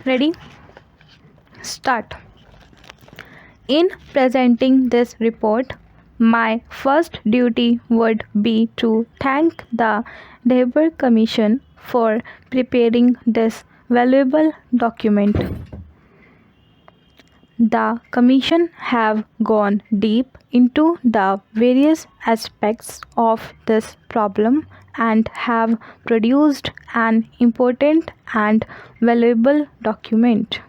Ready? Start. In presenting this report, my first duty would be to thank the Labour Commission for preparing this valuable document. The Commission have gone deep into the various aspects of this problem and have produced an important and valuable document.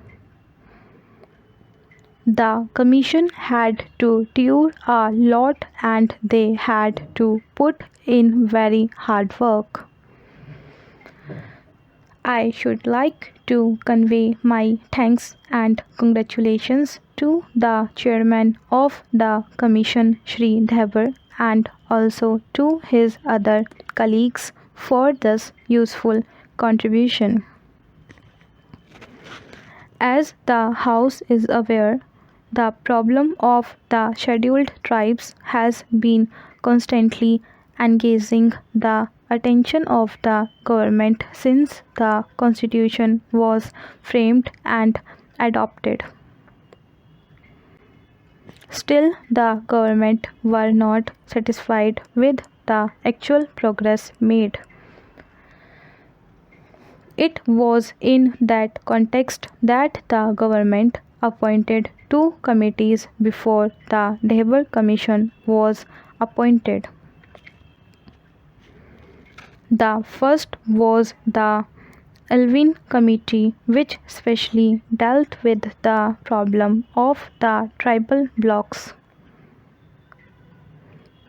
The Commission had to do a lot and they had to put in very hard work. I should like to convey my thanks and congratulations to the Chairman of the Commission, Shri Dhabar, and also to his other colleagues for this useful contribution. As the House is aware, the problem of the scheduled tribes has been constantly engaging the attention of the government since the Constitution was framed and adopted. Still, the government were not satisfied with the actual progress made. It was in that context that the government appointed two committees before the Labour Commission was appointed. The first was the Alvin Committee, which specially dealt with the problem of the tribal blocks.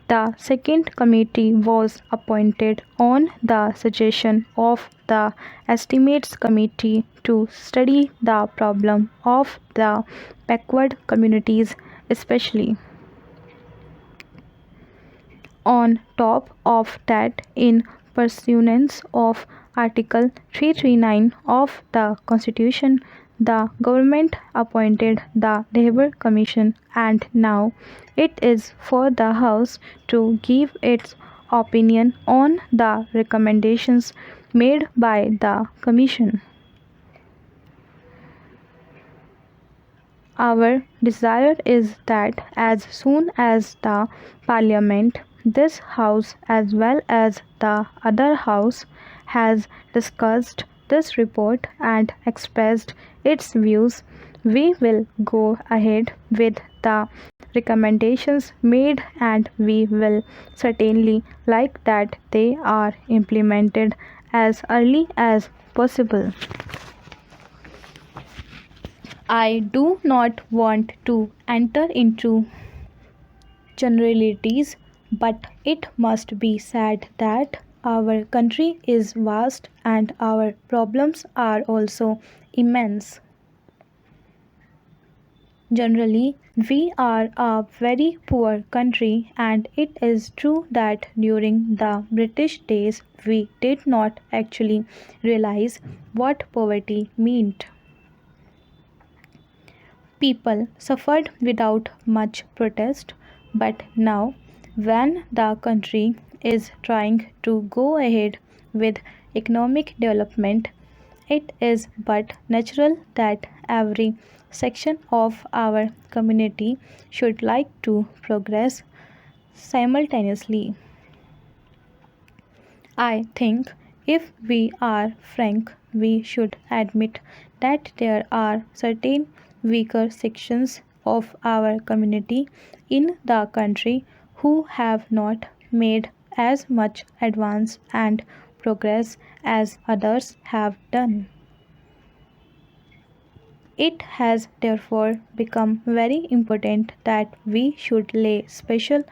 The second committee was appointed on the suggestion of the Estimates Committee to study the problem of the backward communities especially. On top of that, in pursuance of Article 339 of the Constitution, the government appointed the Labour Commission and now it is for the House to give its opinion on the recommendations made by the Commission. Our desire is that as soon as the Parliament, this House as well as the other House, has discussed this report and expressed its views, we will go ahead with the recommendations made and we will certainly like that they are implemented as early as possible. I do not want to enter into generalities, but it must be said that our country is vast and our problems are also immense. Generally, we are a very poor country, and it is true that during the British days we did not actually realize what poverty meant. People suffered without much protest, but now, when the country is trying to go ahead with economic development, it is but natural that every section of our community should like to progress simultaneously. I think if we are frank, we should admit that there are certain weaker sections of our community in the country who have not made as much advance and progress as others have done. It has therefore become very important that we should lay special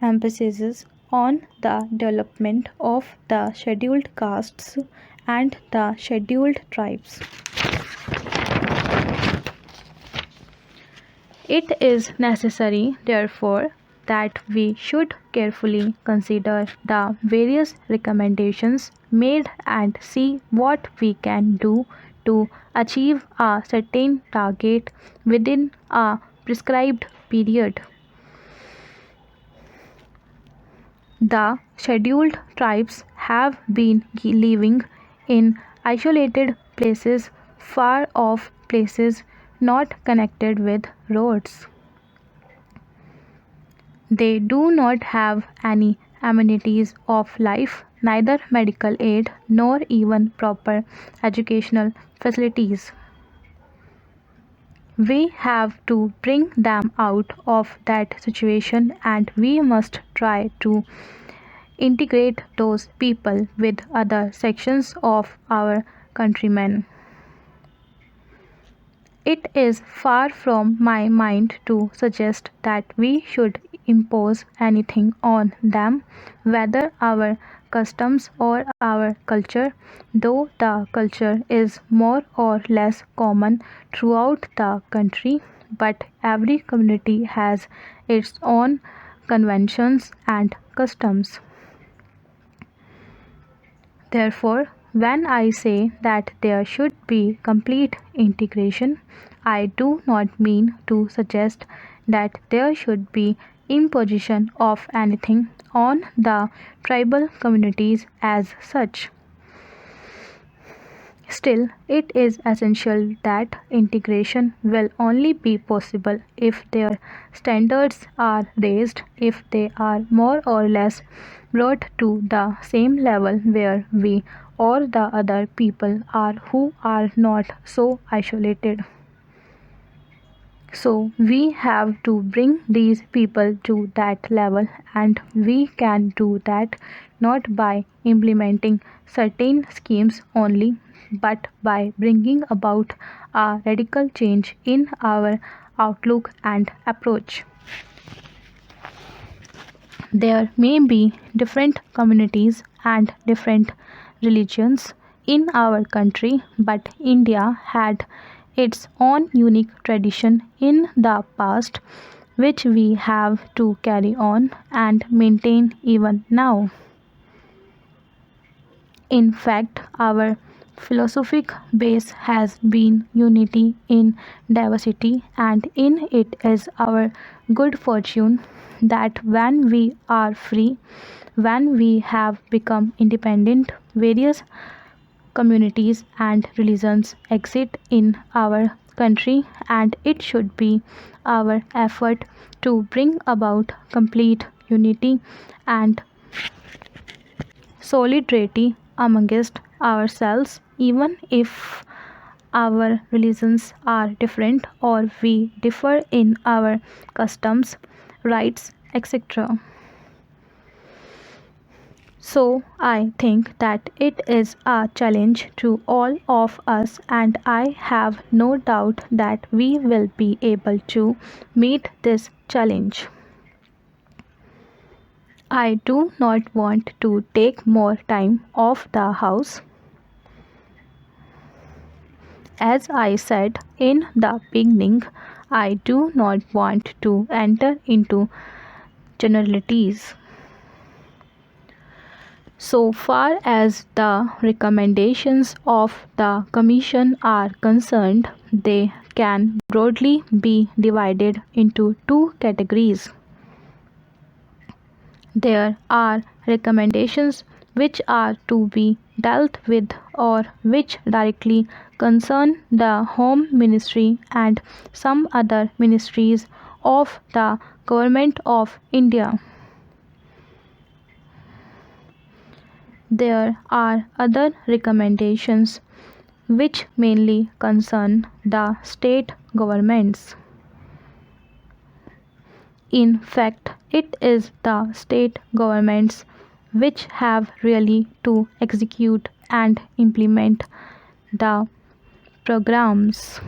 emphasis on the development of the scheduled castes and the scheduled tribes. It is necessary, therefore, that we should carefully consider the various recommendations made and see what we can do to achieve a certain target within a prescribed period. The scheduled tribes have been living in isolated places far off places not connected with roads. They do not have any amenities of life, neither medical aid nor even proper educational facilities. We have to bring them out of that situation, and we must try to integrate those people with other sections of our countrymen. It is far from my mind to suggest that we should impose anything on them, whether our customs or our culture, though the culture is more or less common throughout the country, but every community has its own conventions and customs. Therefore, when I say that there should be complete integration, I do not mean to suggest that there should be imposition of anything on the tribal communities as such. Still, it is essential that integration will only be possible if their standards are raised, if they are more or less brought to the same level where we or the other people are who are not so isolated. So we have to bring these people to that level, and we can do that not by implementing certain schemes only, but by bringing about a radical change in our outlook and approach. There may be different communities and different religions in our country, but India had its own unique tradition in the past, which we have to carry on and maintain even now. In fact, our philosophic base has been unity in diversity, and in it is our good fortune that when we are free, when we have become independent, various communities and religions exist in our country, and it should be our effort to bring about complete unity and solidarity amongst ourselves, even if our religions are different or we differ in our customs, rights, etc. So I think that it is a challenge to all of us, and I have no doubt that we will be able to meet this challenge. I do not want to take more time off the house. As I said in the beginning, I do not want to enter into generalities. So far as the recommendations of the Commission are concerned, they can broadly be divided into two categories. There are recommendations which are to be dealt with or which directly concern the Home Ministry and some other ministries of the Government of India. There are other recommendations which mainly concern the state governments. In fact, it is the state governments which have really to execute and implement the programs.